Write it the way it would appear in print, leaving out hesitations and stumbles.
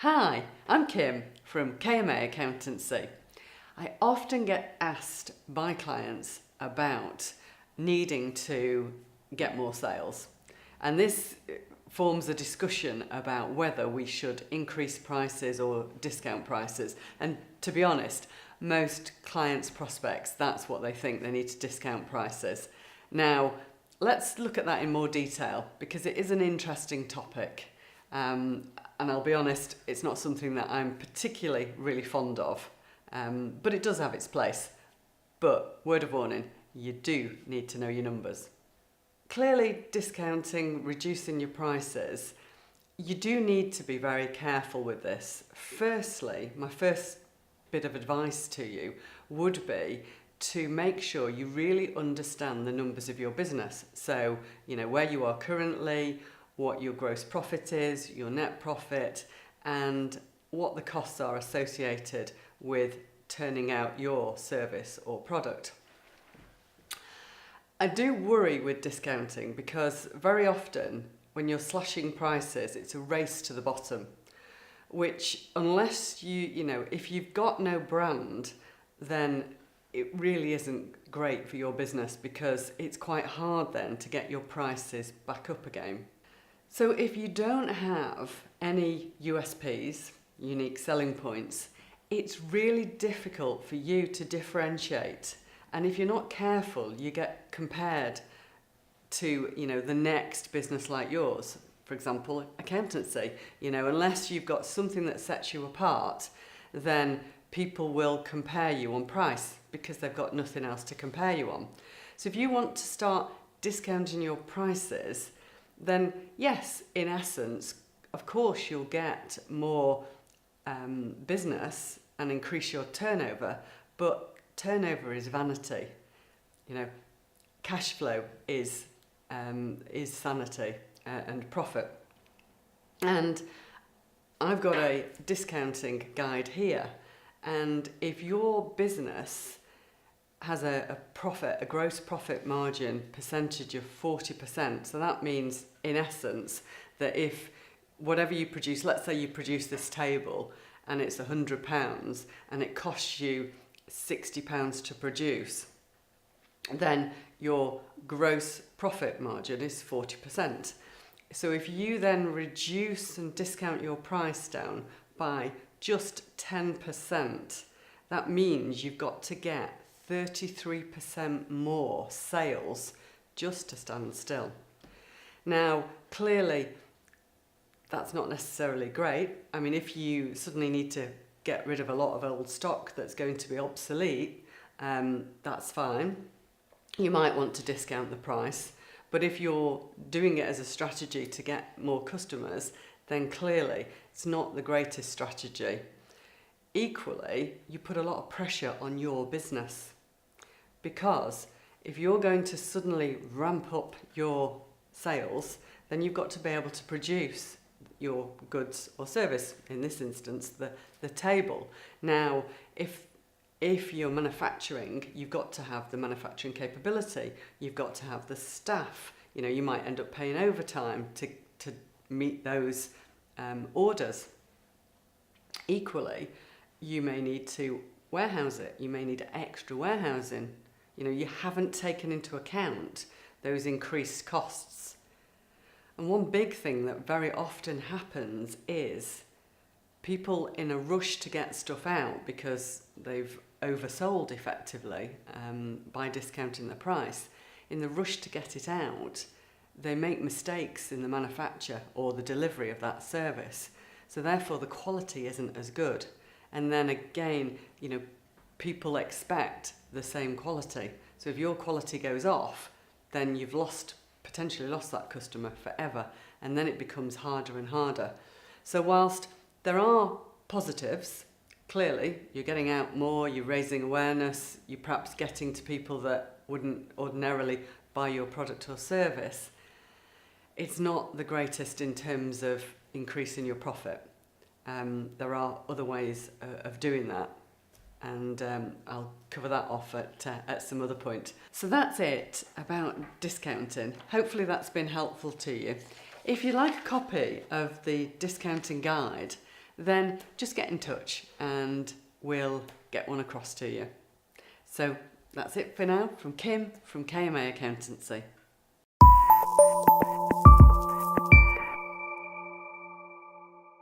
Hi, I'm Kim from KMA Accountancy. I often get asked by clients about needing to get more sales, and this forms a discussion about whether we should increase prices or discount prices. And to be honest, most clients' prospects, that's what they think, they need to discount prices. Now, let's look at that in more detail because it is an interesting topic. And I'll be honest, it's not something that I'm particularly really fond of, but it does have its place. But word of warning, you do need to know your numbers. Clearly, discounting, reducing your prices, you do need to be very careful with this. Firstly, my first bit of advice to you would be to make sure you really understand the numbers of your business. So, where you are currently, what your gross profit is, your net profit, and what the costs are associated with turning out your service or product. I do worry with discounting because very often when you're slashing prices, it's a race to the bottom, which unless if you've got no brand, then it really isn't great for your business because it's quite hard then to get your prices back up again. So if you don't have any USPs, unique selling points, it's really difficult for you to differentiate. And if you're not careful, you get compared to, the next business like yours. For example, accountancy. Unless you've got something that sets you apart, then people will compare you on price because they've got nothing else to compare you on. So if you want to start discounting your prices, then yes, in essence, of course, you'll get more business and increase your turnover, but turnover is vanity. Cash flow is sanity and profit. And I've got a discounting guide here, and if your business has a gross profit margin percentage of 40%. So that means, in essence, that if whatever you produce, let's say you produce this table and it's £100 and it costs you £60 to produce, then your gross profit margin is 40%. So if you then reduce and discount your price down by just 10%, that means you've got to get 33% more sales just to stand still. Now, clearly, that's not necessarily great. I mean, if you suddenly need to get rid of a lot of old stock that's going to be obsolete, that's fine. You might want to discount the price, but if you're doing it as a strategy to get more customers, then clearly it's not the greatest strategy. Equally, you put a lot of pressure on your business. Because if you're going to suddenly ramp up your sales, then you've got to be able to produce your goods or service, in this instance, the table. Now, if you're manufacturing, you've got to have the manufacturing capability, you've got to have the staff. You might end up paying overtime to meet those orders. Equally, you may need to warehouse it, you may need extra warehousing. You haven't taken into account those increased costs. And one big thing that very often happens is people in a rush to get stuff out because they've oversold effectively by discounting the price. In the rush to get it out, they make mistakes in the manufacture or the delivery of that service. So therefore the quality isn't as good. And then again, people expect the same quality. So if your quality goes off, then you've potentially lost that customer forever, and then it becomes harder and harder. So whilst there are positives, clearly you're getting out more, you're raising awareness, you're perhaps getting to people that wouldn't ordinarily buy your product or service, it's not the greatest in terms of increasing your profit. There are other ways of doing that, and I'll cover that off at some other point. So that's it about discounting. Hopefully that's been helpful to you. If you'd like a copy of the discounting guide, then just get in touch and we'll get one across to you. So that's it for now from Kim from KMA Accountancy.